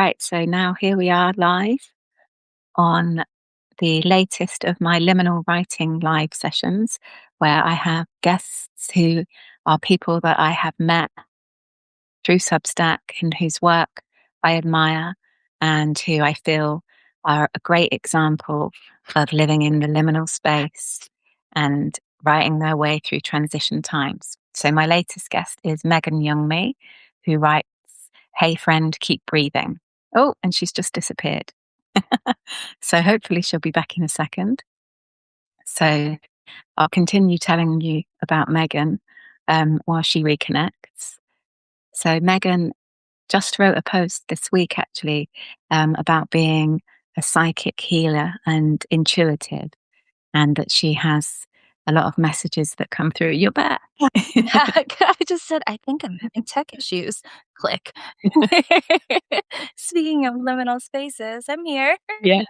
Right, so now here we are live on the latest of my liminal writing live sessions, where I have guests who are people that I have met through Substack and whose work I admire and who I feel are a great example of living in the liminal space and writing their way through transition times. So my latest guest is Youngmee, who writes, "Hey friend, keep breathing." Oh, and she's just disappeared. So hopefully she'll be back in a second. So I'll continue telling you about Megan while she reconnects. So Megan just wrote a post this week, actually, about being a psychic healer and intuitive, and that she has a lot of messages that come through. You're back. I just said, I think I'm having tech issues. Click. Speaking of liminal spaces, I'm here. Yeah.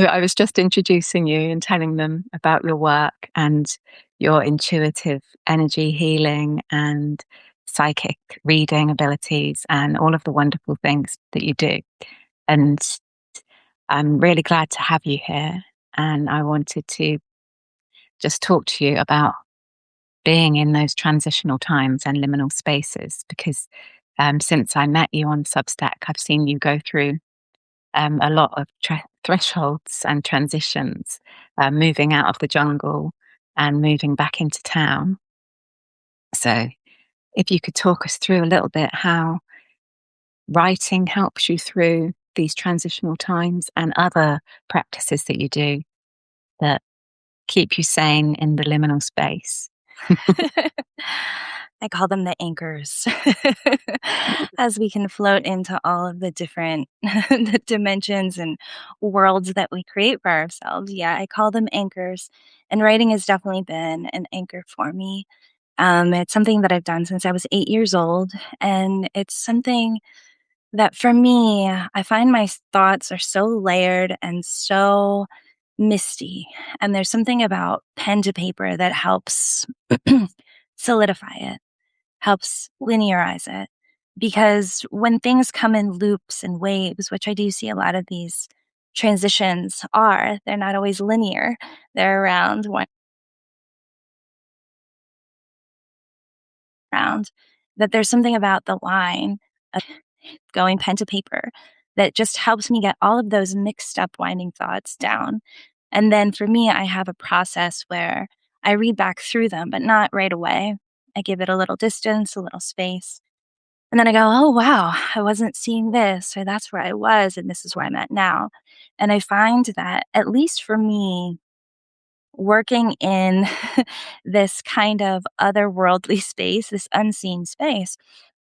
I was just introducing you and telling them about your work and your intuitive energy healing and psychic reading abilities and all of the wonderful things that you do. And I'm really glad to have you here. And I wanted to just talk to you about being in those transitional times and liminal spaces because since I met you on Substack, I've seen you go through a lot of thresholds and transitions, moving out of the jungle and moving back into town. So, if you could talk us through a little bit how writing helps you through these transitional times and other practices that you do that keep you sane in the liminal space. I call them the anchors as we can float into all of the different the dimensions and worlds that we create for ourselves. Yeah, I call them anchors. And writing has definitely been an anchor for me. It's something that I've done since I was 8 years old. And it's something that for me, I find my thoughts are so layered and so misty. And there's something about pen to paper that helps solidify it, helps linearize it. Because when things come in loops and waves, which I do see a lot of these transitions are, they're not always linear. They're around one round. That there's something about the line of going pen to paper that just helps me get all of those mixed up winding thoughts down. And then for me, I have a process where I read back through them, but not right away. I give it a little distance, a little space. And then I go, oh, wow, I wasn't seeing this, or that's where I was, and this is where I'm at now. And I find that, at least for me, working in this kind of otherworldly space, this unseen space,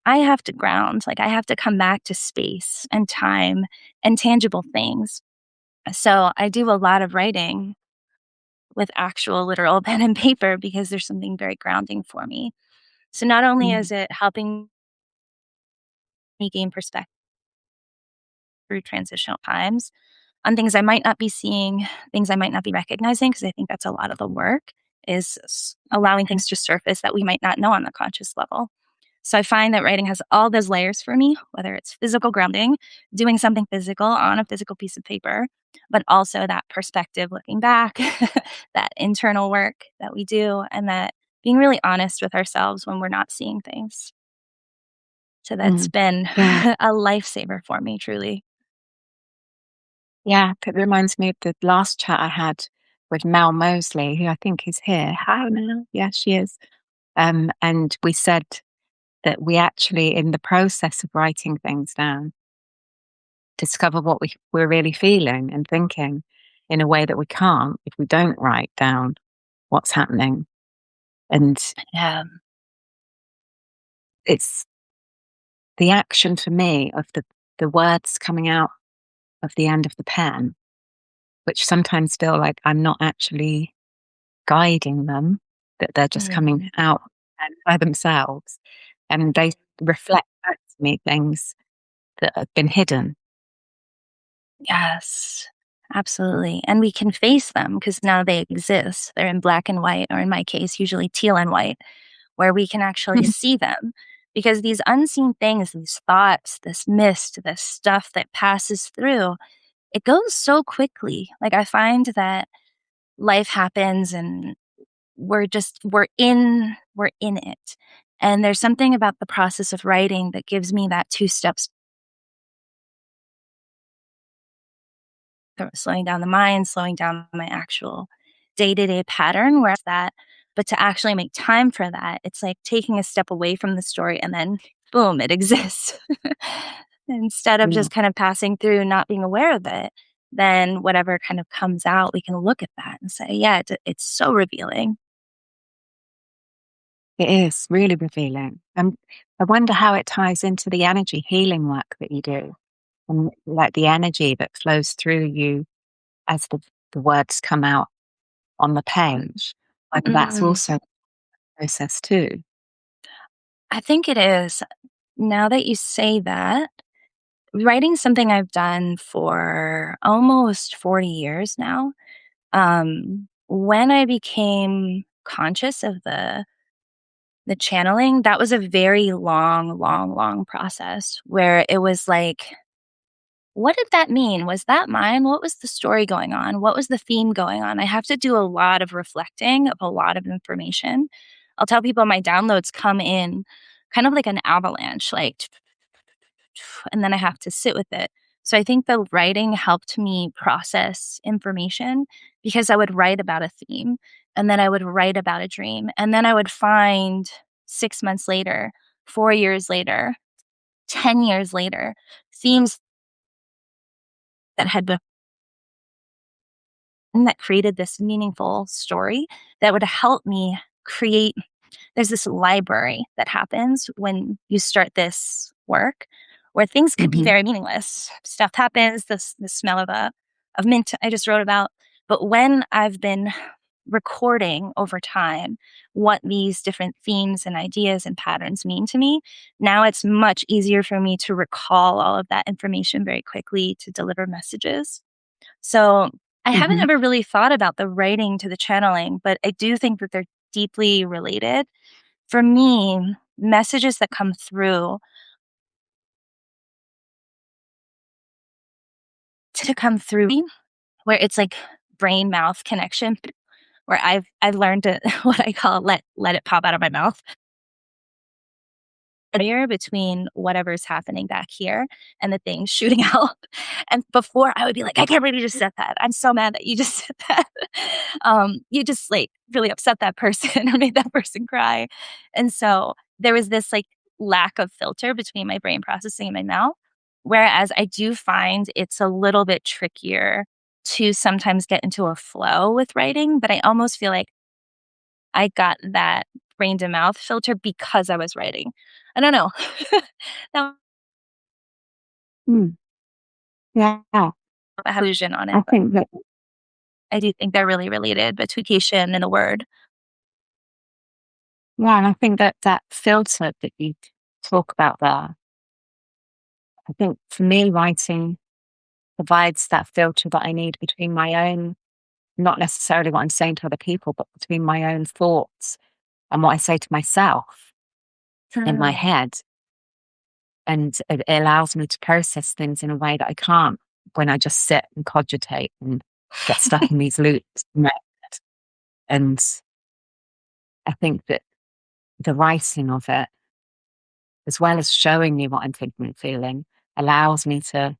I have to ground. Like, I have to come back to space and time and tangible things. So I do a lot of writing with actual literal pen and paper because there's something very grounding for me. So not only Mm. is it helping me gain perspective through transitional times on things I might not be seeing, things I might not be recognizing, because I think that's a lot of the work is allowing things to surface that we might not know on the conscious level. So I find that writing has all those layers for me, whether it's physical grounding, doing something physical on a physical piece of paper, but also that perspective looking back, that internal work that we do, and that being really honest with ourselves when we're not seeing things. So that's Mm. been Yeah. a lifesaver for me, truly. Yeah, it reminds me of the last chat I had with Mel Mosley, who I think is here. Hi, Mel. Yeah, she is. And we said that we actually, in the process of writing things down, discover what we're really feeling and thinking in a way that we can't if we don't write down what's happening. And Yeah. it's the action for me of the words coming out of the end of the pen, which sometimes feel like I'm not actually guiding them, that they're just Mm. coming out by themselves. And they reflect back to me things that have been hidden. Yes, absolutely. And we can face them because now they exist. They're in black and white, or in my case, usually teal and white, where we can actually see them because these unseen things, these thoughts, this mist, this stuff that passes through, it goes so quickly. Like I find that life happens and we're in it. And there's something about the process of writing that gives me that two steps, slowing down the mind, slowing down my actual day-to-day pattern, whereas that but to actually make time for that, it's like taking a step away from the story and then boom, it exists. Instead of Yeah. just kind of passing through, not being aware of it, then whatever kind of comes out, we can look at that and say, yeah, it's so revealing. It is really revealing. I wonder how it ties into the energy healing work that you do and like the energy that flows through you as the words come out on the page. Whether that's Mm, also a process too. I think it is. Now that you say that, writing something I've done for almost 40 years now. When I became conscious of the channeling, that was a very long, long, long process where it was like, what did that mean? Was that mine? What was the story going on? What was the theme going on? I have to do a lot of reflecting of a lot of information. I'll tell people my downloads come in kind of like an avalanche, like, and then I have to sit with it. So I think the writing helped me process information because I would write about a theme and then I would write about a dream. And then I would find 6 months later, 4 years later, 10 years later, themes that had been that created this meaningful story that would help me create. There's this library that happens when you start this work where things could be Hmm. very meaningless. Stuff happens, the smell of mint I just wrote about. But when I've been recording over time what these different themes and ideas and patterns mean to me, now it's much easier for me to recall all of that information very quickly to deliver messages. So I haven't Hmm. ever really thought about the writing to the channeling, but I do think that they're deeply related. For me, messages that come through to come through where it's like brain mouth connection, where I've learned to what I call let it pop out of my mouth. Barrier between whatever's happening back here and the thing shooting out. And before I would be like, I can't believe you just said that. I'm so mad that you just said that. You just like really upset that person or made that person cry. And so there was this like lack of filter between my brain processing and my mouth. Whereas I do find it's a little bit trickier to sometimes get into a flow with writing, but I almost feel like I got that brain to mouth filter because I was writing. I don't know. Now Mm. Yeah. I have illusion on I it, but think that, I do think they're really related between communication and the word. yeah, and I think that that filter that you talk about there, I think for me, writing provides that filter that I need between my own, not necessarily what I'm saying to other people, but between my own thoughts and what I say to myself in my Mm. head. And it allows me to process things in a way that I can't when I just sit and cogitate and get stuck in these loops. And I think that the writing of it, as well as showing me what I'm thinking and feeling, allows me to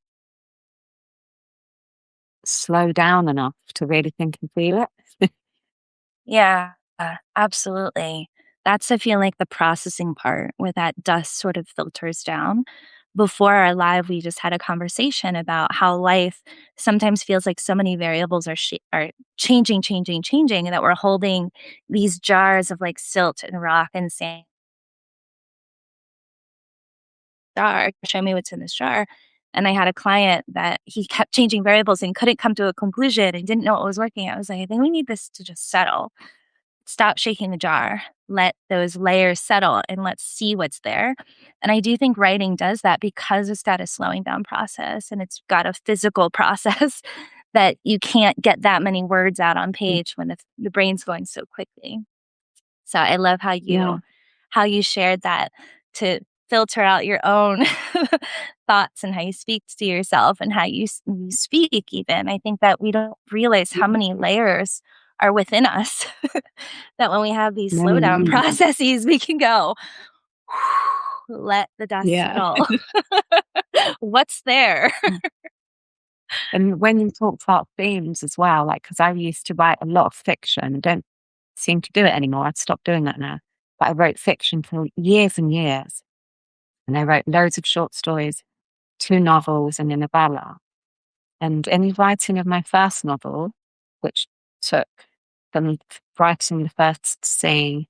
slow down enough to really think and feel it. Yeah, absolutely. That's I feel like the processing part where that dust sort of filters down. Before our live, we just had a conversation about how life sometimes feels like so many variables are changing, changing, changing, and that we're holding these jars of like silt and rock and sand. Jar, show me what's in this jar. And I had a client that he kept changing variables and couldn't come to a conclusion and didn't know what was working. I was like, I think we need this to just settle. Stop shaking the jar. Let those layers settle and let's see what's there. And I do think writing does that because it's got a slowing down process and it's got a physical process that you can't get that many words out on page when the brain's going so quickly. So I love Yeah. how you shared that to filter out your own thoughts and how you speak to yourself and how you speak even. I think that we don't realize how many layers are within us that when we have these Many, slowdown many. processes, we can go, let the dust Yeah. settle. What's there? And when you talk about themes as well, like, because I used to write a lot of fiction, I don't seem to do it anymore. I've stopped doing that now. But I wrote fiction for years and years. And I wrote loads of short stories, two novels, and a novella. And in the writing of my first novel, which took from writing the first scene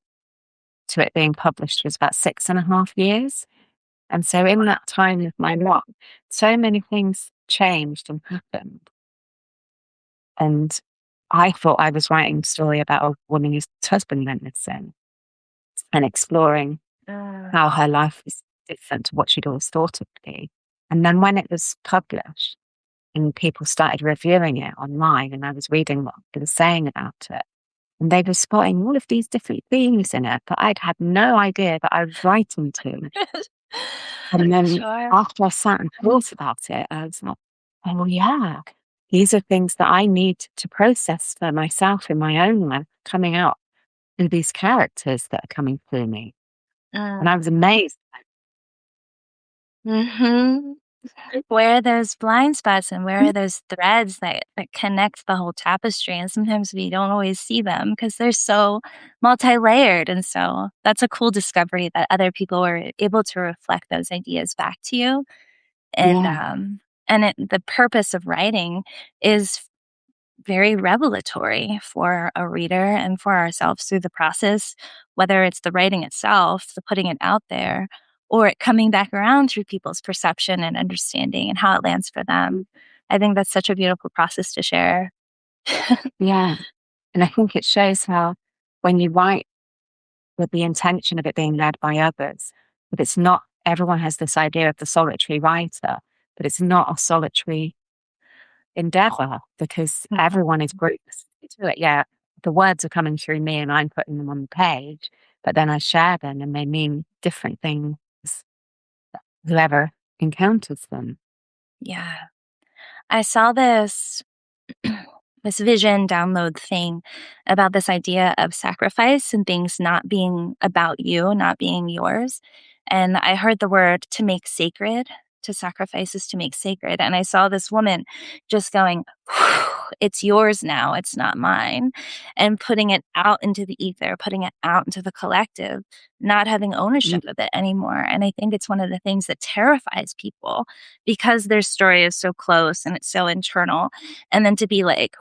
to it being published, was about 6.5 years. And so in that time of my life, so many things changed and happened. And I thought I was writing a story about a woman whose husband went missing and exploring how her life was different to what she'd always thought it would be. And then when it was published and people started reviewing it online, and I was reading what they were saying about it, and they were spotting all of these different themes in it that I'd had no idea that I was writing to. And then Sure. after I sat and thought about it, I was like, oh, yeah, these are things that I need to process for myself in my own life, coming out in these characters that are coming through me. And I was amazed. Mm-hmm. Where are those blind spots and where are those threads that connect the whole tapestry? And sometimes we don't always see them because they're so multi-layered. And so that's a cool discovery that other people were able to reflect those ideas back to you. And Yeah, the purpose of writing is very revelatory for a reader and for ourselves through the process, whether it's the writing itself, the putting it out there, or it coming back around through people's perception and understanding and how it lands for them. I think that's such a beautiful process to share. yeah. And I think it shows how when you write with the intention of it being led by others, but it's not, everyone has this idea of the solitary writer, but it's not a solitary endeavor because Mhm. everyone is groups to it. Yeah, the words are coming through me and I'm putting them on the page, but then I share them and they mean different things, whoever encounters them. Yeah. I saw this this vision download thing about this idea of sacrifice and things not being about you, not being yours. And I heard the word to make sacred, to sacrifice is to make sacred. And I saw this woman just going, it's yours now, it's not mine. And putting it out into the ether, putting it out into the collective, not having ownership Mm, of it anymore. And I think it's one of the things that terrifies people because their story is so close and it's so internal. And then to be like,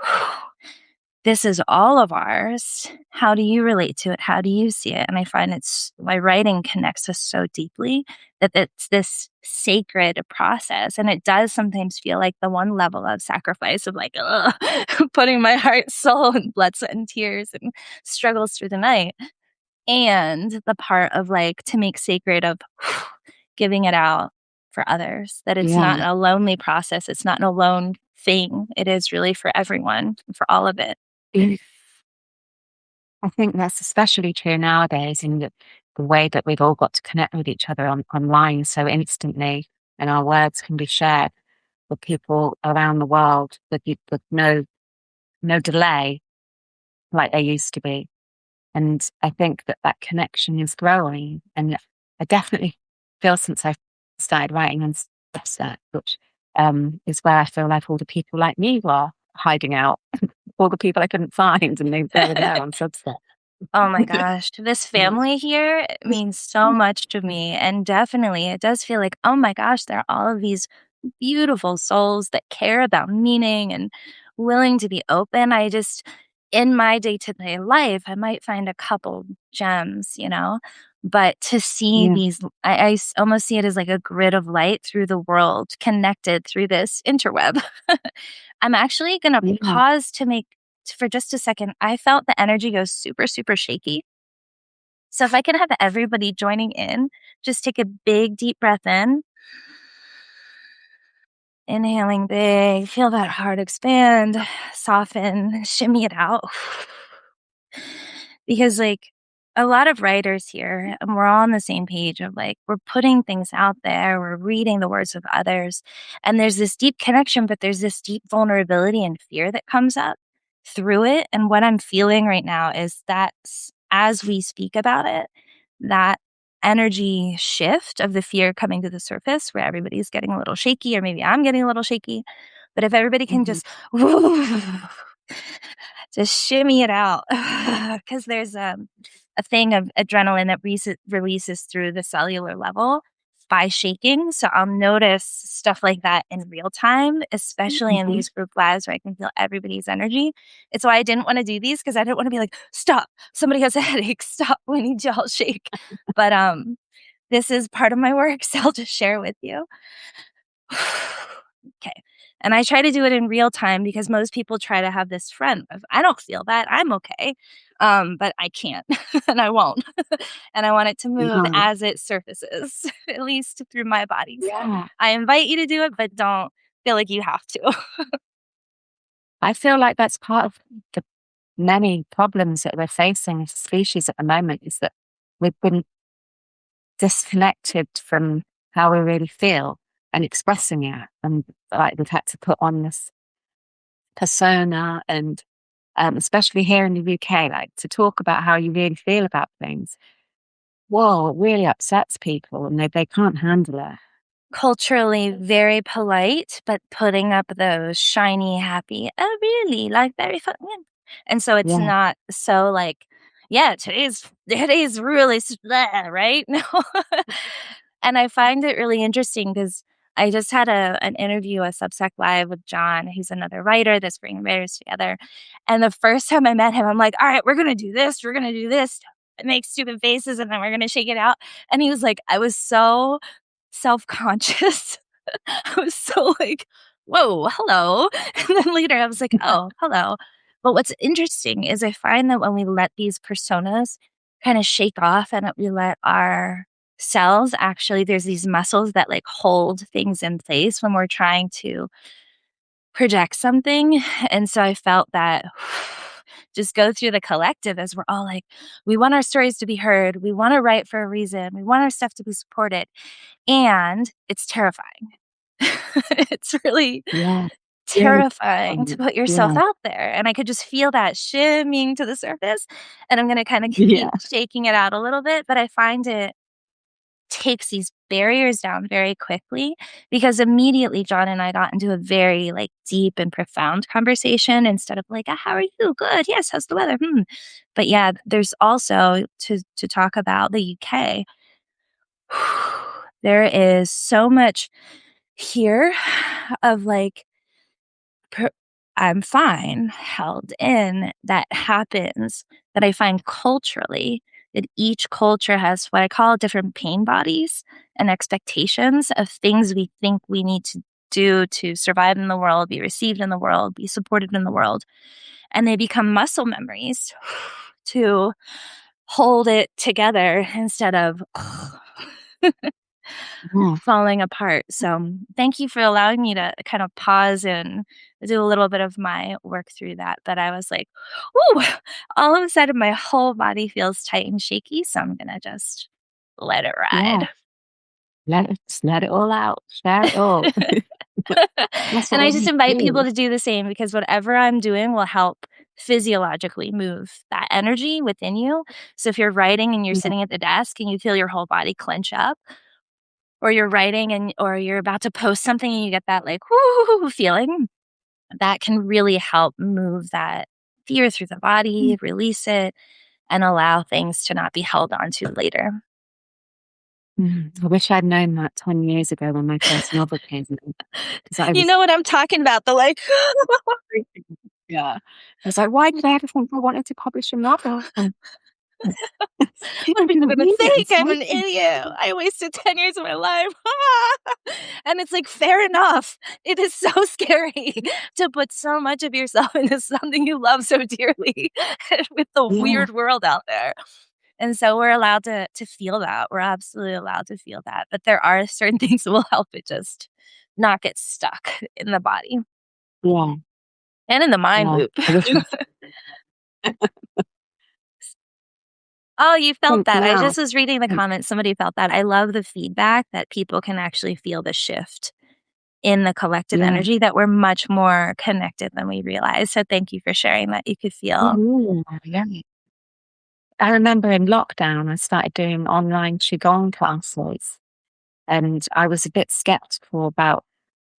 this is all of ours. How do you relate to it? How do you see it? And I find it's my writing connects us so deeply that it's this sacred process. And it does sometimes feel like the one level of sacrifice of like, ugh, putting my heart, soul, and blood, sweat, and tears and struggles through the night. And the part of like to make sacred of giving it out for others, that it's not yeah. a lonely process. It's not an alone thing. It is really for everyone, for all of it. Mm. I think that's especially true nowadays in the way that we've all got to connect with each other online so instantly, and our words can be shared with people around the world with no delay like they used to be. And I think that that connection is growing. And I definitely feel since I started writing on Substack, which is where I feel like all the people like me were hiding out, all the people I couldn't find, and they were there on Substack. Oh my gosh, this family here means so much to me, and definitely it does feel like, "Oh my gosh, there are all of these beautiful souls that care about meaning and willing to be open." I just in my day-to-day life, I might find a couple gems, but to see Yeah, these almost see it as like a grid of light through the world connected through this interweb. I'm actually gonna yeah, pause to make for just a second. I felt the energy go super, super shaky. So if I can have everybody joining in, just take a big, deep breath in, inhaling big, feel that heart expand, soften, shimmy it out. Because, like, a lot of writers here, and we're all on the same page of like, we're putting things out there, we're reading the words of others, and there's this deep connection, but there's this deep vulnerability and fear that comes up through it. And what I'm feeling right now is that as we speak about it, that energy shift of the fear coming to the surface where everybody's getting a little shaky, or maybe I'm getting a little shaky. But if everybody can Mhm. just shimmy it out, because there's a thing of adrenaline that releases through the cellular level by shaking. So I'll notice stuff like that in real time, especially in Mhm. these group lives where I can feel everybody's energy. It's why I didn't want to do these, because I didn't want to be like, stop, somebody has a headache, stop, we need to all shake. But this is part of my work, so I'll just share with you. Okay. And I try to do it in real time because most people try to have this front of, I don't feel that. I'm okay. But I can't and I won't. And I want it to move No. as it surfaces, at least through my body. So Yeah. I invite you to do it, but don't feel like you have to. I feel like that's part of the many problems that we're facing as a species at the moment is that we've been disconnected from how we really feel and expressing it. And like we've had to put on this persona and especially here in the UK, like to talk about how you really feel about things. Whoa, it really upsets people and they can't handle it. Culturally very polite, but putting up those shiny, happy, "Oh, really? Like, very fun." Yeah. And so it's Yeah. not so like, "Yeah, today's really blah," right? No. And I find it really interesting because I just had an interview, a Substack Live with John, who's another writer that's bringing writers together, and the first time I met him, I'm like, "Alright, we're gonna do this, make stupid faces, and then we're gonna shake it out." And he was like, I was so self-conscious. I was so like, "Whoa, hello." And then later I was like, "Oh, hello." But what's interesting is I find that when we let these personas kinda shake off and that we let our cells actually there's these muscles that, like, hold things in place when we're trying to project something, and so I felt that just go through the collective as we're all like, "We want our stories to be heard, we wanna write for a reason, we want our stuff to be supported." And it's terrifying. It's really Yeah. Really. terrifying to put yourself Yeah. out there, and I could just feel that shimmying to the surface, and I'm gonna kinda Yeah. keep shaking it out a little bit, but I find it takes these barriers down very quickly because immediately John and I got into a very, like, deep and profound conversation instead of like, how are you? Good. Yes. How's the weather? Hmm." But yeah, there's also to talk about the UK. There is so much here of like, per- I'm fine, held in that happens that I find culturally that each culture has what I call different pain bodies and expectations of things we think we need to do to survive in the world, be received in the world, be supported in the world. And they become muscle memories to hold it together instead of Yeah. falling apart. So, thank you for allowing me to kind of pause and do a little bit of my work through that. But I was like, "Ooh," all of a sudden my whole body feels tight and shaky, so I'm gonna just let it Yeah. ride. Let it all out. Share it all. That's And what I we just need invite to people do. to do the same because whatever I'm doing will help physiologically move that energy within you. So if you're writing and you're Yeah. sitting at the desk and you feel your whole body clench up, or you're writing and or you're about to post something and you get that like whoo feeling, that can really help move that fear through the body, release it, and allow things to not be held on to later. I wish I'd known that 10 years ago when my first novel came out, 'cause I You was know what I'm talking about, the like, freaking yeah. I was like, "Why did I ever think I wanted to publish a novel?" what are people Didn't gonna read it think? and I'm say an things. idiot. I wasted 10 years of my life. And it's like, fair enough. It is so scary to put so much of yourself into something you love so dearly with the Yeah, weird world out there. And so we're allowed to feel that. We're absolutely allowed to feel that. But there are certain things that will help it just not get stuck in the body yeah, and in the mind yeah. loop. I wish Oh, you felt Think that. I now. just was reading the comments, somebody felt that. I love the feedback that people can actually feel the shift in the collective Yeah. energy, that we're much more connected than we realize. So thank you for sharing that you could feel. Mhm. Yeah. I remember in lockdown, I started doing online Qigong classes, and I was a bit skeptical about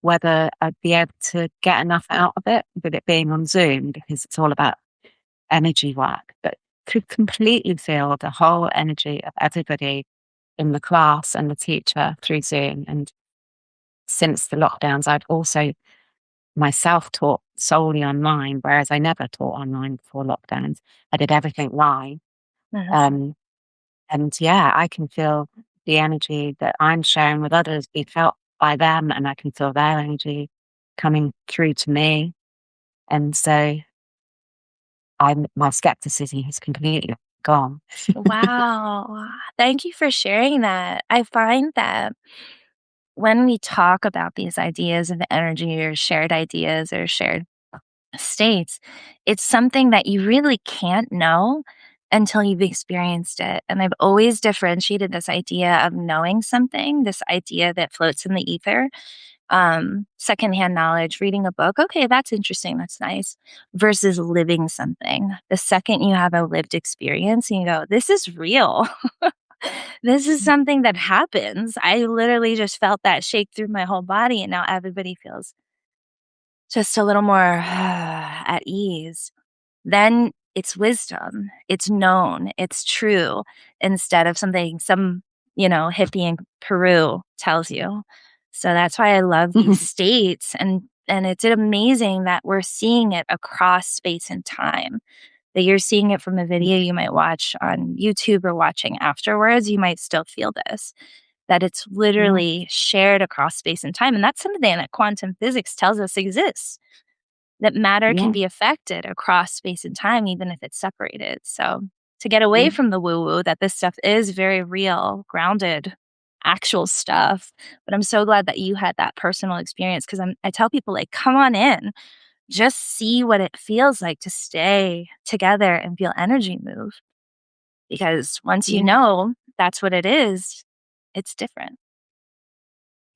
whether I'd be able to get enough out of it with it being on Zoom because it's all about energy work, but could completely feel the whole energy of everybody in the class and the teacher through Zoom. And since the lockdowns, I've also myself taught solely online, whereas I never taught online before lockdowns. I did everything live. Yes. Um, and yeah, I can feel the energy that I'm sharing with others be felt by them, and I can feel their energy coming through to me. And so my skepticism has completely gone. Wow. Thank you for sharing that. I find that when we talk about these ideas of energy or shared ideas or shared states, it's something that you really can't know until you've experienced it. And I've always differentiated this idea of knowing something, this idea that floats in the ether, secondhand knowledge, reading a book. Okay, that's interesting. That's nice. Versus living something. The second you have a lived experience and you go, this is real. This is something that happens. I literally just felt that shake through my whole body. And now everybody feels just a little more at ease. Then it's wisdom. It's known. It's true instead of something hippie in Peru tells you. So that's why I love these states, and it's amazing that we're seeing it across space and time. That you're seeing it from a video you might watch on YouTube or watching afterwards, you might still feel this. That it's Yeah, literally shared across space and time. And that's something that quantum physics tells us exists, that matter can yeah, be affected across space and time, even if it's separated. So, to get away yeah, from the woo woo, that this stuff is very real, grounded, actual stuff. But I'm so glad that you had that personal experience, because I tell people, like, come on in, just see what it feels like to stay together and feel energy move. Because once you yeah. know that's what it is, it's different.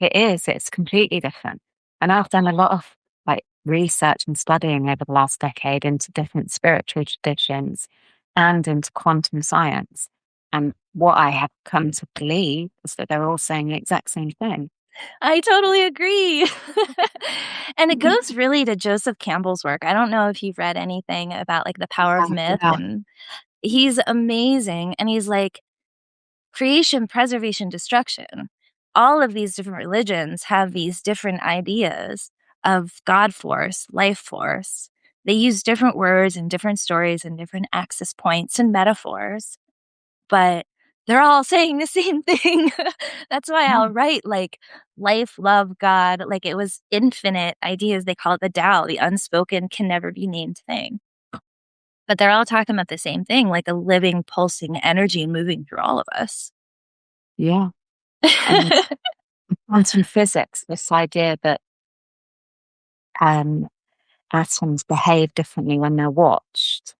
It is. It's completely different. And I've done a lot of like research and studying over the last decade into different spiritual traditions and into quantum science. And what I have come to believe is that they're all saying the exact same thing. I totally agree. And it Mhm. goes really to Joseph Campbell's work. I don't know if you've read anything about, like, the power of Yeah, myth, yeah, and he's amazing, and he's like, creation, preservation, destruction. All of these different religions have these different ideas of God force, life force. They use different words and different stories and different access points and metaphors, but they're all saying the same thing. That's why yeah, I'll write like life, love, God, like it was infinite ideas. They call it the Tao, the unspoken, can never be named thing. But they're all talking about the same thing, like a living, pulsing energy moving through all of us. yeah. And quantum physics, this idea that um, atoms behave differently when they're watched.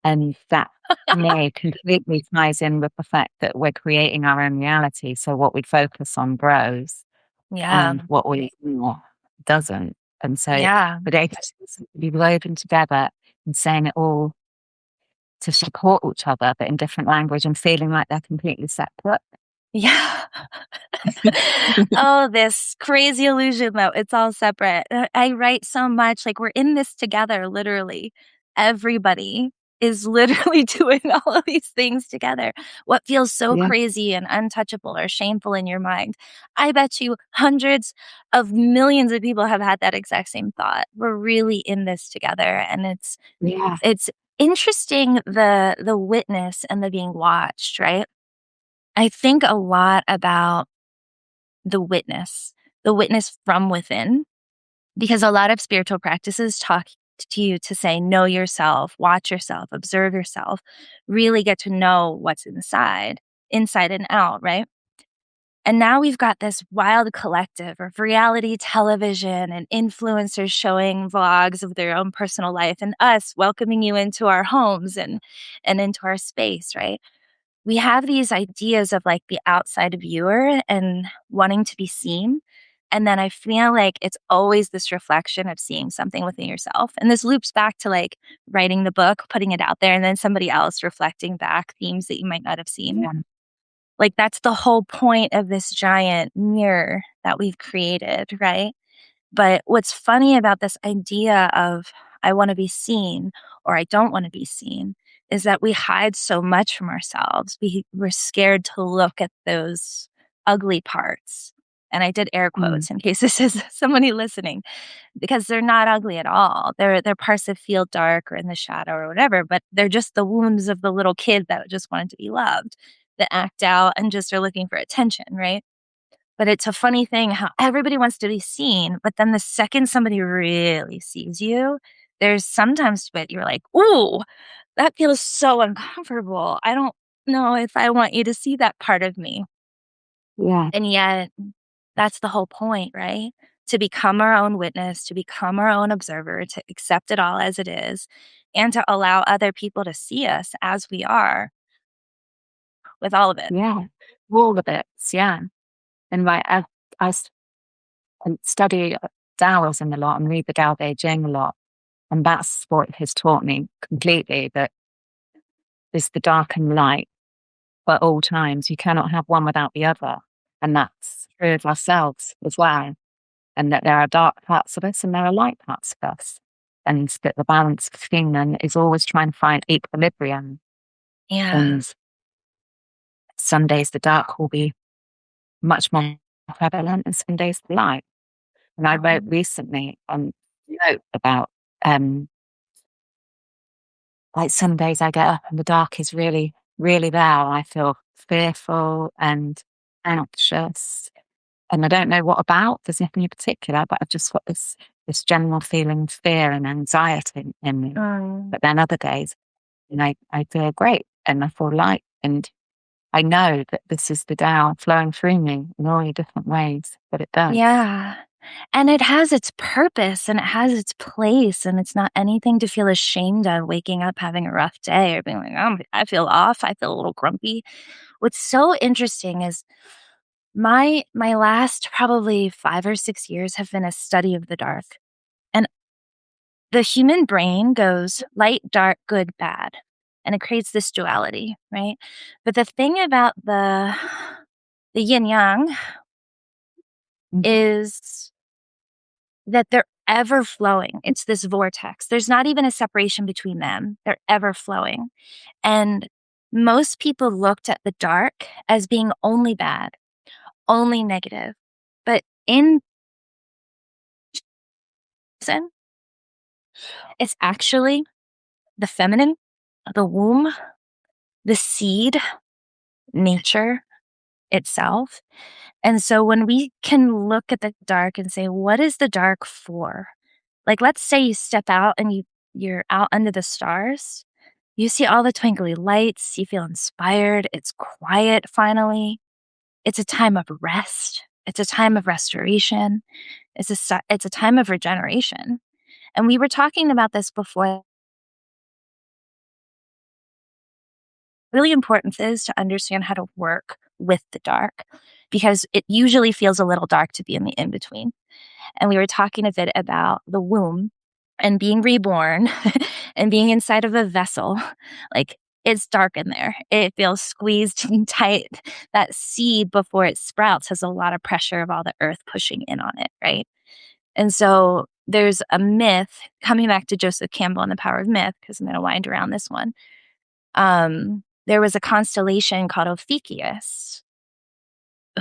And that for me completely ties in with the fact that we're creating our own reality. So what we focus on grows Yeah. and what we ignore doesn't. And so Yeah. the data seems to be woven together and saying it all to support each other, but in different language and feeling like they're completely separate. Yeah. Oh, this crazy illusion though, it's all separate. I write so much, like, we're in this together, literally. Everybody is literally doing all of these things together. What feels so Yeah, crazy and untouchable or shameful in your mind, I bet you hundreds of millions of people have had that exact same thought. We're really in this together, and yeah, it's interesting, the witness and the being watched, right? I think a lot about the witness from within, because a lot of spiritual practices talk to you to say, know yourself, watch yourself, observe yourself, really get to know what's inside and out, right? And now we've got this wild collective of reality television and influencers showing vlogs of their own personal life, and us welcoming you into our homes and into our space, right? we have these ideas of like the outside viewer and wanting to be seen. And then I feel like it's always this reflection of seeing something within yourself. And this loops back to like writing the book, putting it out there, and then somebody else reflecting back themes that you might not have seen. Yeah. Like that's the whole point of this giant mirror that we've created, right? But what's funny about this idea of I want to be seen or I don't want to be seen is that we hide so much from ourselves. We're scared to look at those ugly parts. And I did air Mm. quotes in case this is somebody listening because they're not ugly at all. They're parts that feel dark or in the shadow or whatever, but they're just the wounds of the little kid that just wanted to be loved, that act out and just are looking for attention, right? But it's a funny thing how everybody wants to be seen, but then the second somebody really sees you, there's sometimes that you're like, "Ooh, that feels so uncomfortable. I don't know if I want you to see that part of me." Yeah. And yet, that's the whole point, right? To become our own witness, to become our own observer, to accept it all as it is, and to allow other people to see us as we are with all of it. Yeah. All of it. Yeah. And I s- and study Taoism a lot and read the Tao Te Ching a lot. And that's what has taught me completely that there's the dark and light at all times. You cannot have one without the other. And that's true of ourselves as well. And that there are dark parts of us and there are light parts of us. And that the balance between them is always trying to find equilibrium. Yeah. And some days the dark will be much more prevalent and some days the light. And I wrote recently on note about um like some days I get up and the dark is really, really there. I feel fearful and anxious. And I don't know what about. There's nothing in particular, but I've just got this general feeling of fear and anxiety in me. Mm. But then other days, I feel great and I feel light. And I know that this is the Tao flowing through me in all different ways, but it does. Yeah. And it has its purpose and it has its place, and it's not anything to feel ashamed of waking up having a rough day or being like, I feel off, I feel a little grumpy. What's so interesting is my last probably 5 or 6 years have been a study of the dark. And the human brain goes light, dark, good, bad. And it creates this duality, right? But the thing about the yin yang Mhm. is that they're ever flowing. It's this vortex. There's not even a separation between them. They're ever flowing. And most people looked at the dark as being only bad, only negative. But in Zen, it's actually the feminine, the womb, the seed, nature itself. And so when we can look at the dark and say, what is the dark for? Like, let's say you step out and you're out under the stars. You see all the twinkly lights, you feel inspired, it's quiet finally. It's a time of rest, it's a time of restoration, it's a time of regeneration. And we were talking about this before. Really important is to understand how to work with the dark because it usually feels a little dark to be in the in between. And we were talking a bit about the womb and being reborn and being inside of a vessel. Like it's dark in there. It feels squeezed and tight. That seed before it sprouts has a lot of pressure of all the earth pushing in on it, right? And so there's a myth coming back to Joseph Campbell and the power of myth, because I'm going to wind around this one. There was a constellation called Ophiuchus,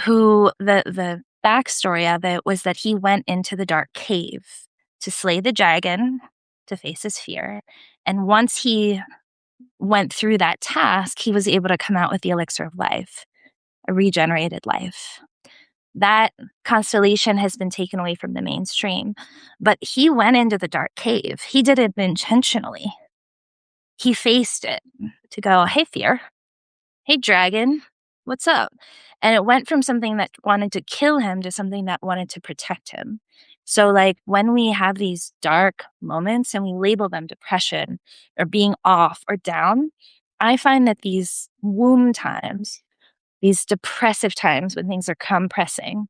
who the backstory of it was that he went into the dark cave to slay the dragon, to face his fear. And once he went through that task, he was able to come out with the elixir of life, a regenerated life. That constellation has been taken away from the mainstream, but he went into the dark cave. He did it intentionally. He faced it to go, hey, fear, hey, dragon, what's up? And it went from something that wanted to kill him to something that wanted to protect him. So, like, when we have these dark moments and we label them depression or being off or down, I find that these womb times, these depressive times when things are compressing,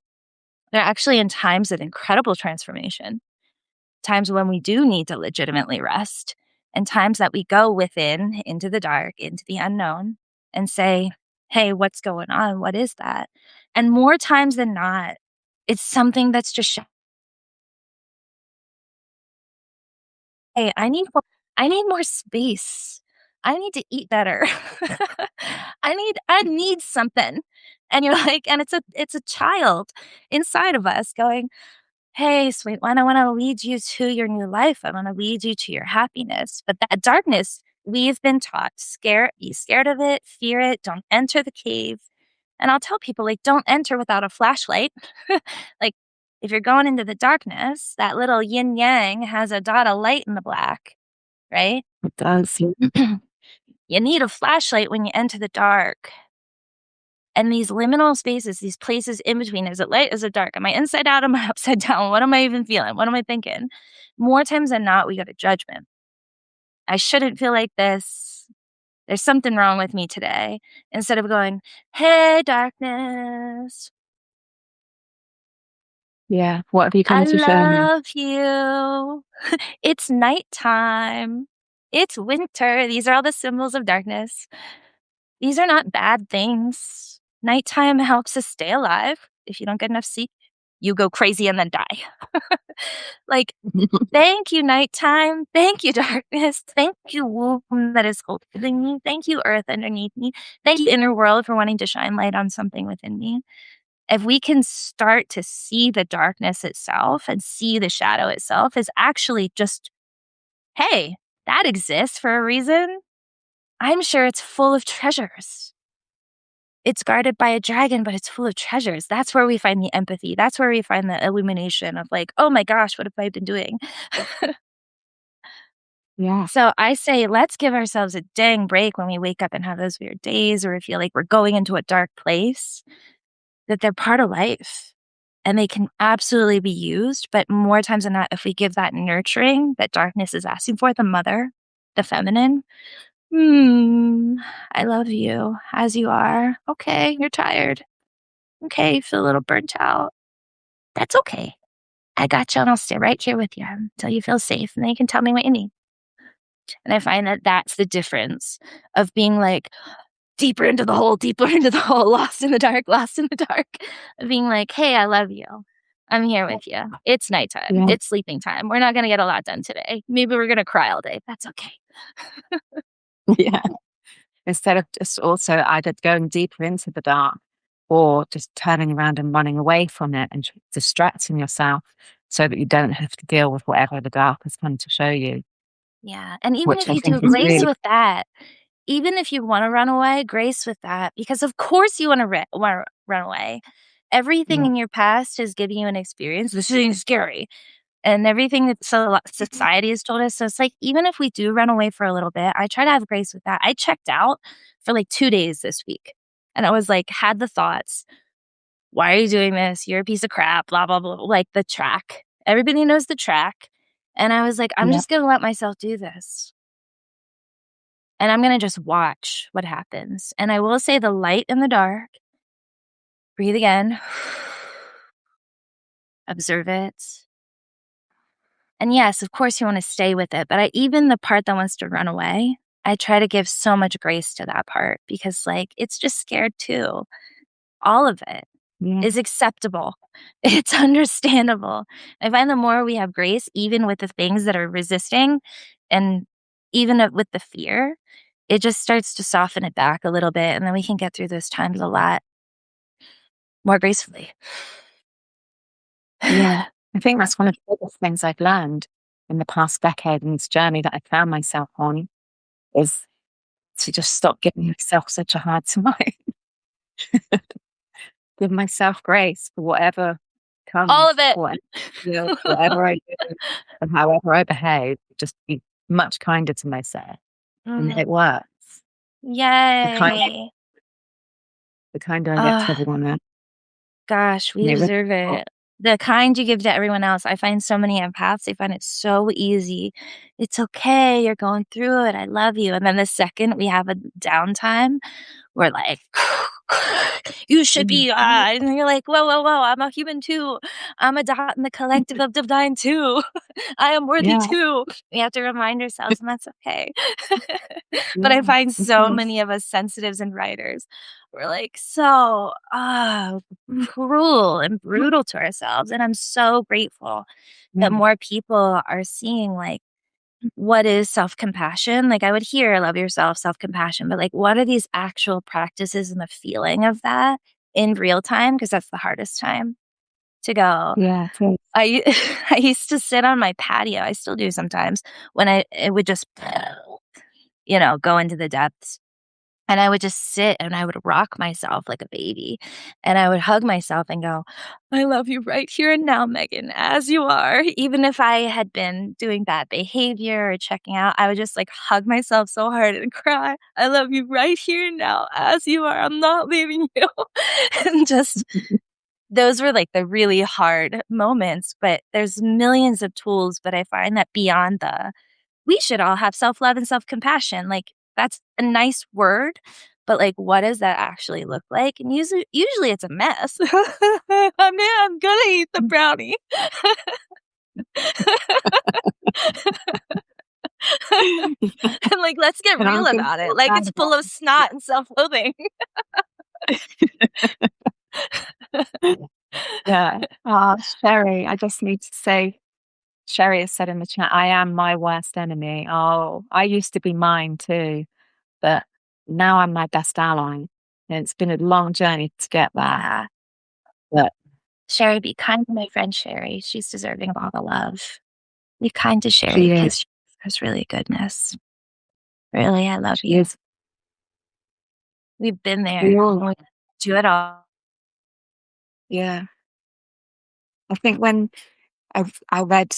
they're actually in times of incredible transformation, times when we do need to legitimately rest, and times that we go within, into the dark, into the unknown, and say, hey, what's going on? What is that? And more times than not, it's something that's just hey, I need more space. I need to eat better. I need something. And you're like, and it's a child inside of us going, hey, sweet one, I want to lead you to your new life. I want to lead you to your happiness. But that darkness, we've been taught, be scared of it, fear it, don't enter the cave. And I'll tell people, like, don't enter without a flashlight. Like, if you're going into the darkness, that little yin yang has a dot of light in the black, right? It does. Yeah. You need a flashlight when you enter the dark. And these liminal spaces, these places in between, is it light? Is it dark? Am I inside out? Am I upside down? What am I even feeling? What am I thinking? More times than not, we go to judgment. I shouldn't feel like this. There's something wrong with me today. Instead of going, hey, darkness, Yeah. What have you I come to show me? love you. It's nighttime. It's winter. These are all the symbols of darkness. These are not bad things. Nighttime helps us stay alive. If you don't get enough sleep, you go crazy and then die. Like, thank you, nighttime. Thank you, darkness. Thank you, womb that is holding me. Thank you, earth underneath me. Thank you, inner world, for wanting to shine light on something within me. If we can start to see the darkness itself and see the shadow itself as actually just, hey, that exists for a reason. I'm sure it's full of treasures. It's guarded by a dragon, but it's full of treasures. That's where we find the empathy. That's where we find the illumination of like, oh my gosh, what have I been doing? Yeah. So I say, let's give ourselves a dang break when we wake up and have those weird days or we feel like we're going into a dark place, that they're part of life and they can absolutely be used. But more times than not, if we give that nurturing that darkness is asking for, the mother, the feminine, I love you as you are. Okay, you're tired. Okay, you feel a little burnt out. That's okay. I got you and I'll stay right here with you until you feel safe and then you can tell me what you need. And I find that that's the difference of being like deeper into the hole, lost in the dark, of being like, hey, I love you. I'm here with you. It's nighttime. Yeah. It's sleeping time. We're not going to get a lot done today. Maybe we're going to cry all day. That's okay. Yeah. Instead of just also either going deeper into the dark or just turning around and running away from it and distracting yourself so that you don't have to deal with whatever the dark has come to show you, Yeah. And even which if I you do think is grace really, with that, even if you want to run away, grace with that, because of course you want to run away. Everything yeah, in your past has given you an experience. This is scary. And everything that society has told us. So it's like, even if we do run away for a little bit, I try to have grace with that. I checked out for like 2 days this week. And I was like, had the thoughts, why are you doing this? You're a piece of crap, blah, blah, blah. Like the track. Everybody knows the track. And I was like, I'm yeah, just going to let myself do this. And I'm going to just watch what happens. And I will say the light in the dark, breathe again, observe it. And yes, of course, you want to stay with it. But even the part that wants to run away, I try to give so much grace to that part because, like, it's just scared too. All of it yeah, is acceptable. It's understandable. I find the more we have grace, even with the things that are resisting and even with the fear, it just starts to soften it back a little bit. And then we can get through those times a lot more gracefully. yeah. I think that's one of the biggest things I've learned in the past decade in this journey that I found myself on is to just stop giving myself such a hard time. Give myself grace for whatever All comes, of it. whatever I feel, whatever I do, and however I behave. Just be much kinder to myself, and Mhm. it works. The kind, Yay. the kinder I get to Oh, everyone else, gosh, we and it really deserve helps. it. The kind you give to everyone else. I find so many empaths, they find it so easy. "It's okay, you're going through it, I love you." And then the second we have a downtime, we're like, "You should Mhm. be," and you're like, "Whoa, whoa, whoa, I'm a human too. I'm a dot in the collective of divine too. I am worthy Yeah, too." We have to remind ourselves, and that's okay. But I yeah, find of so course. many of us sensitives and writers, we're like so, cruel and brutal to ourselves, and I'm so grateful that Mm, more people are seeing, like, what is self-compassion? Like, I would hear love yourself, self-compassion, but, like, what are these actual practices and the feeling of that in real time? Because that's the hardest time to go. yeah, it is. I used to sit on my patio, I still do sometimes, when it would just, go into the depths. And I would just sit and I would rock myself like a baby. And I would hug myself and go, "I love you right here and now, Megan, as you are." Even if I had been doing bad behavior or checking out, I would just like hug myself so hard and cry, "I love you right here and now, as you are. I'm not leaving you." And just those were like the really hard moments. But there's millions of tools. But I find that beyond we should all have self-love and self-compassion, like, that's a nice word, but, like, what does that actually look like? And usually it's a mess. I'm gonna eat the brownie. And, like, let's get And I'm real gonna about it, feel like, bad it's full about of snot and self-loathing. it. Yeah. Sherry, I just need to say, Sherry has said in the chat, "I am my worst enemy." Oh, I used to be mine too, but now I'm my best ally. And it's been a long journey to get there, Yeah. but Sherry, be kind to my friend Sherry, she's deserving of all the love. Be kind to Sherry she is. because there's really goodness. Really, I love She you. is. We've been We there. all We do it all. yeah. I think when I read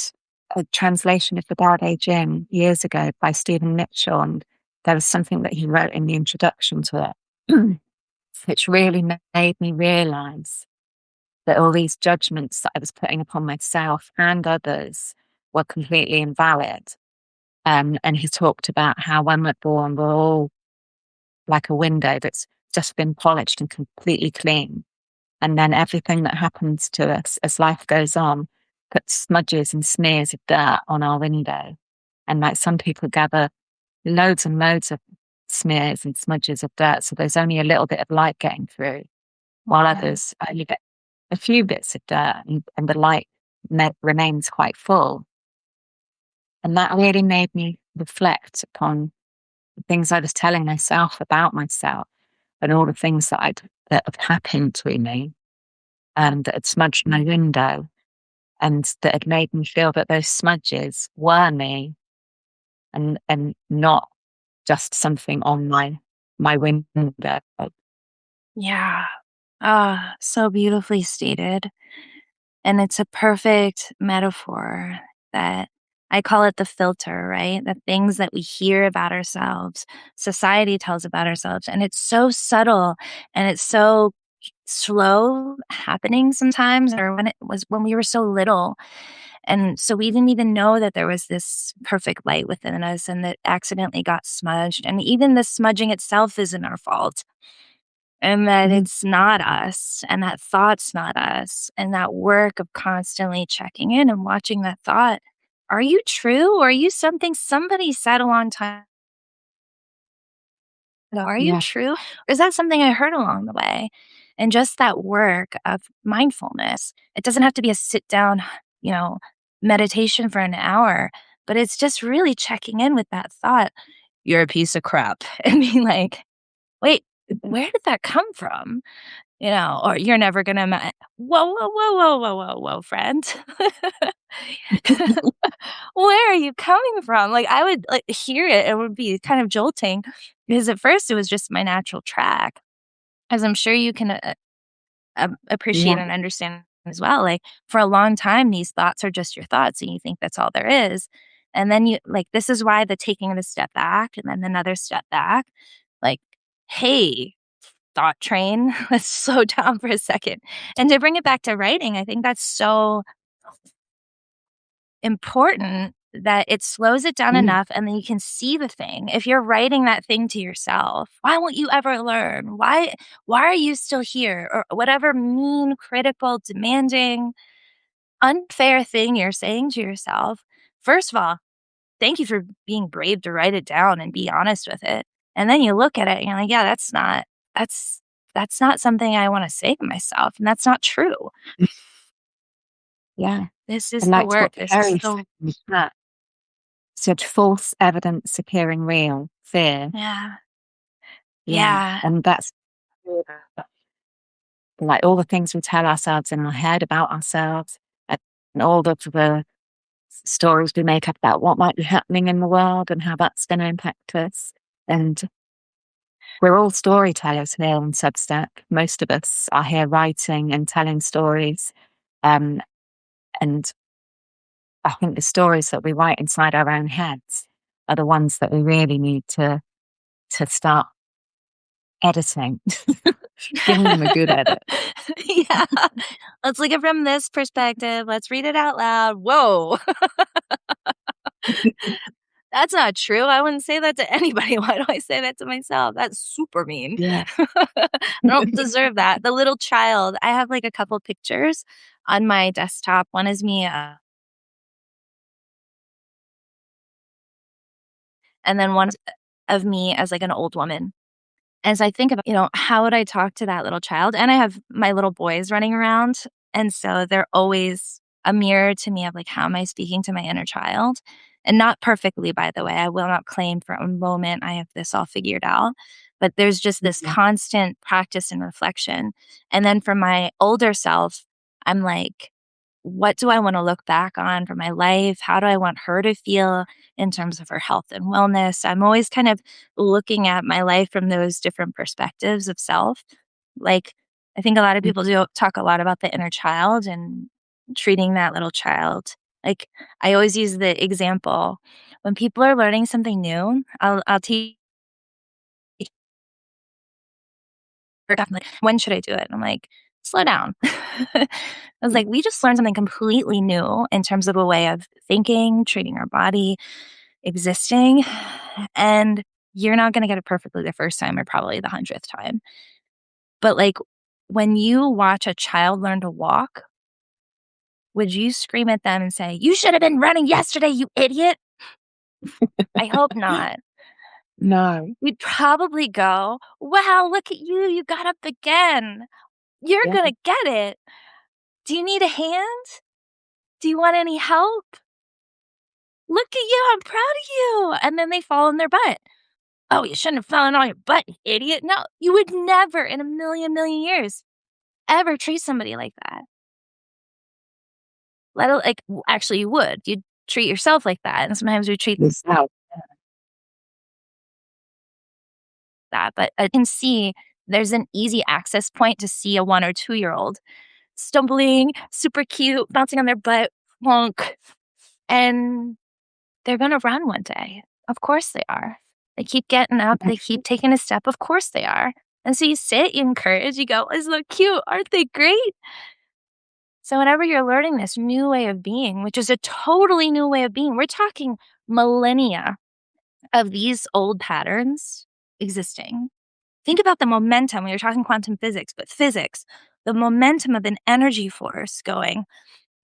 a translation of the Tao Te Ching years ago by Stephen Mitchell, and there was something that he wrote in the introduction to it, which really made me realize that all these judgments that I was putting upon myself and others were completely invalid. And he talked about how when we're born, we're all like a window that's just been polished and completely clean. And then everything that happens to us as life goes on puts smudges and smears of dirt on our window. And like some people gather loads and loads of smears and smudges of dirt. So there's only a little bit of light getting through, while Yeah. others only get a few bits of dirt and the light remains quite full. And that really made me reflect upon the things I was telling myself about myself and all the things that had happened to me that had smudged my window and that had made me feel that those smudges were me and not just something on my window. Yeah. Ah, so beautifully stated. And it's a perfect metaphor that I call it the filter, right? The things that we hear about ourselves, society tells about ourselves. And it's so subtle and it's so slow happening sometimes, or when we were so little. And so we didn't even know that there was this perfect light within us and that accidentally got smudged. And even the smudging itself isn't our fault. And that Mhm. it's not us, and that thought's not us, and that work of constantly checking in and watching that thought. Are you true, or are you something somebody said a long time ago? Are you Yeah, true, or is that something I heard along the way? And just that work of mindfulness. It doesn't have to be a sit down, you know, meditation for an hour, but it's just really checking in with that thought. You're a piece of crap. And being like, wait, where did that come from? Or you're never gonna whoa, whoa, whoa, whoa, whoa, whoa, whoa, friend. Where are you coming from? Like, I would, like, hear it, it would be kind of jolting because at first it was just my natural track, as I'm sure you can, appreciate yeah, and understand as well. Like, for a long time, these thoughts are just your thoughts, and you think that's all there is, and then this is why the taking the step back and then another step back, like, "Hey, thought train. Let's slow down for a second. And to bring it back to writing, I think that's so important that it slows it down Mm. enough and then you can see the thing. If you're writing that thing to yourself, why won't you ever learn? Why are you still here? Or whatever mean, critical, demanding, unfair thing you're saying to yourself. First of all, thank you for being brave to write it down and be honest with it. And then you look at it and you're like, yeah, that's that's not something I want to say to myself. And that's not true. Yeah. This is And the that's work. what This is Perry the said false evidence appearing real, fear. yeah. Yeah. Yeah. And that's like all the things we tell ourselves in our head about ourselves and all the stories we make up about what might be happening in the world and how that's going to impact us. And we're all storytellers here on Substack. Most of us are here writing and telling stories. And I think the stories that we write inside our own heads are the ones that we really need to start editing, giving them a good edit. Yeah. Let's look at it from this perspective. Let's read it out loud. Whoa. That's not true. I wouldn't say that to anybody. Why do I say that to myself? That's super mean. Yeah. I don't deserve that. The little child, I have like a couple pictures on my desktop. One is me, and then one of me as like an old woman. As I think about, how would I talk to that little child? And I have my little boys running around. And so they're always a mirror to me of like, how am I speaking to my inner child? And not perfectly, by the way. I will not claim for a moment I have this all figured out. But there's just this Yeah. constant practice and reflection. And then for my older self, I'm like, what do I want to look back on for my life? How do I want her to feel in terms of her health and wellness? I'm always kind of looking at my life from those different perspectives of self. Like, I think a lot of people do talk a lot about the inner child and treating that little child. Like, I always use the example when people are learning something new, I'll teach I'm like, when should I do it? I'm like, slow down. I was like, we just learned something completely new in terms of a way of thinking, treating our body, existing. And you're not going to get it perfectly the first time or probably the 100th time. But like when you watch a child learn to walk, would you scream at them and say, you should have been running yesterday, you idiot? I hope not. No. We'd probably go, wow, look at you. You got up again. You're Yeah. going to get it. Do you need a hand? Do you want any help? Look at you, I'm proud of you. And then they fall on their butt. Oh, you shouldn't have fallen on your butt, you idiot. No, you would never in a million years ever treat somebody like that. Actually, you would. You'd treat yourself like that. And sometimes we treat Yourself. that. But I can see there's an easy access point to see a 1 or 2 year old stumbling, super cute, bouncing on their butt, plonk. And they're gonna run one day. Of course they are. They keep getting up, they keep taking a step, of course they are. And so you sit, you encourage, you go, "Isn't that cute? Aren't they great?" So whenever you're learning this new way of being, which is a totally new way of being, we're talking millennia of these old patterns existing. Think about the momentum. We were talking quantum physics, but physics, the momentum of an energy force going,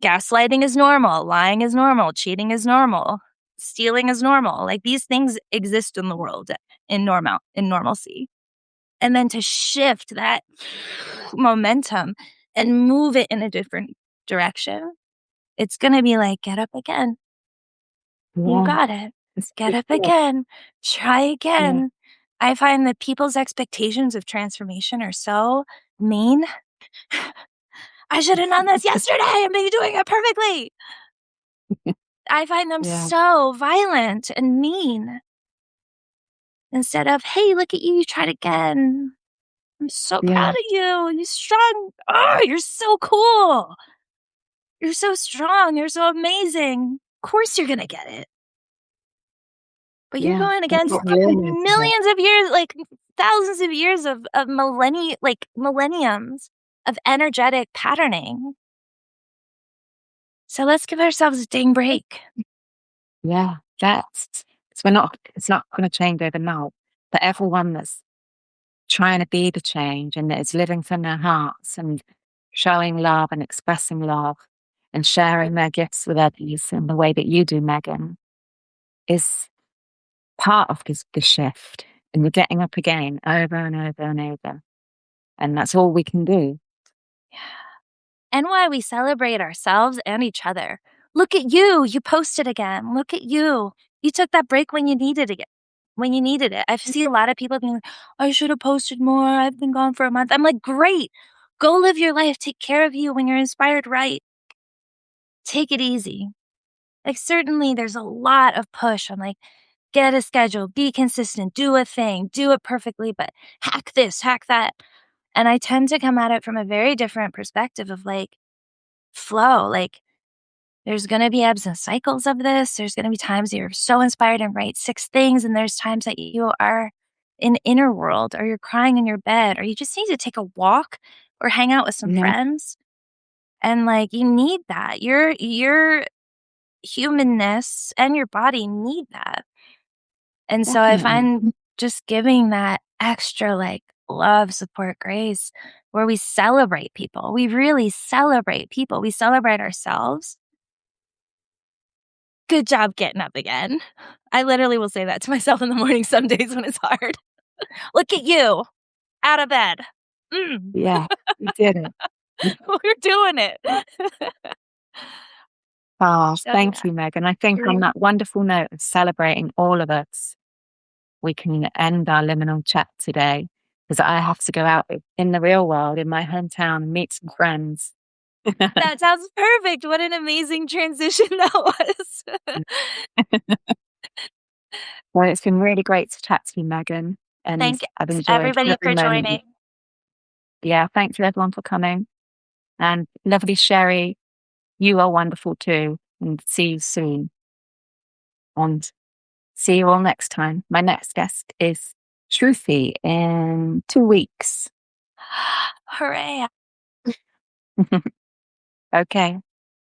gaslighting is normal, lying is normal, cheating is normal, stealing is normal. Like these things exist in the world in normalcy. And then to shift that momentum and move it in a different direction, it's going to be like, get up again. You Yeah. got it. It's Get big up deal. again. Try Yeah. again. I find that people's expectations of transformation are so mean. I should have done this yesterday and be doing it perfectly. I find them Yeah. so violent and mean instead of, hey, look at you, you tried again. I'm so proud Yeah. of you. You're strong. Oh, you're so cool. You're so strong. You're so amazing. Of course you're going to get it. But you're Yeah. going That's against what we all need to hear. millions of years, like thousands of years of millenniums of energetic patterning. So let's give ourselves a dang break. Yeah, that's it's not gonna change overnight. But everyone that's trying to be the change and that is living from their hearts and showing love and expressing love and sharing their gifts with others in the way that you do, Megan, is part of the shift. And you're getting up again over and over and over. And that's all we can do. And why we celebrate ourselves and each other. Look at you. You posted again. Look at you. You took that break when you needed it. When you needed it. I see a lot of people being like, I should have posted more. I've been gone for a month. I'm like, great. Go live your life. Take care of you when you're inspired, right? Take it easy. Like, certainly there's a lot of push on like, get a schedule, be consistent, do a thing, do it perfectly, but hack this, hack that. And I tend to come at it from a very different perspective of like flow. Like, there's going to be ebbs and cycles of this. There's going to be times that you're so inspired and write 6 things. And there's times that you are in inner world or you're crying in your bed or you just need to take a walk or hang out with some Yeah, friends. And like, you need that. Your humanness and your body need that. And so I definitely. find just giving that extra like love, support, grace, where we celebrate people. We really celebrate people. We celebrate ourselves. Good job getting up again. I literally will say that to myself in the morning some days when it's hard. Look at you, out of bed. Mm, Yeah, we did it. we're doing it. Oh, So thank yeah. you, Megan. I think on that wonderful note of celebrating all of us, we can end our liminal chat today because I have to go out in the real world in my hometown and meet some friends. That sounds perfect. What an amazing transition that was. Well, it's been really great to chat to you, Megan, and Thanks I've enjoyed everybody every for moment. joining. Yeah, thanks to everyone for coming. And lovely Sherry, you are wonderful too. And see you soon. And see you all next time. My next guest is Shruti in 2 weeks. Hooray. Okay.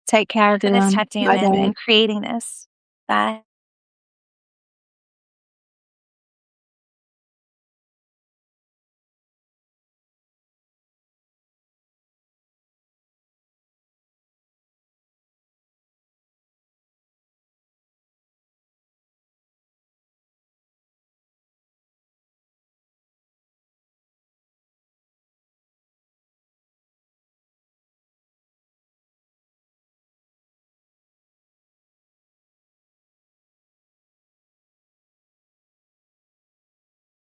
Take care, Nice everyone. chatting you Bye in bye. and creating this. Bye.